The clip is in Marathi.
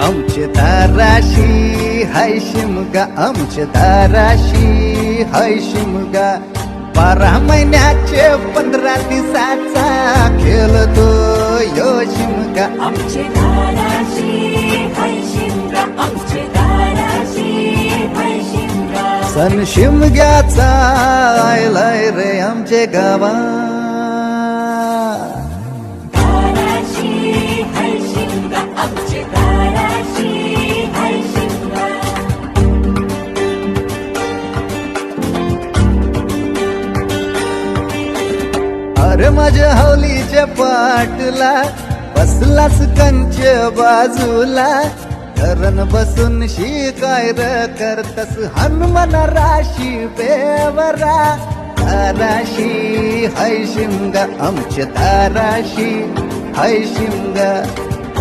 आमचे दाराशी हाय शिमगा, आमचे दाराशी हाय शिमगा. 12 महिन्याचे 15 दिवसाचा खेळतो यो शिमगा. आमचे दाराशी हाय शिमगा, आमचे दाराशी हाय शिमगा. सण शिमग्याचा आयलाय रे आमचे गावा. दाराशी हाय शिमगा, आमचे दाराशी हाय शिमगा. अरे माझ्या हवलीच्या पाटला बसलास कंच बाजूला. धरण बसून शिकाय र करतस हनुमान राशी बेवरा. दाराशी हाय शिमगा, आमच्या दाराशी हाय शिमगा.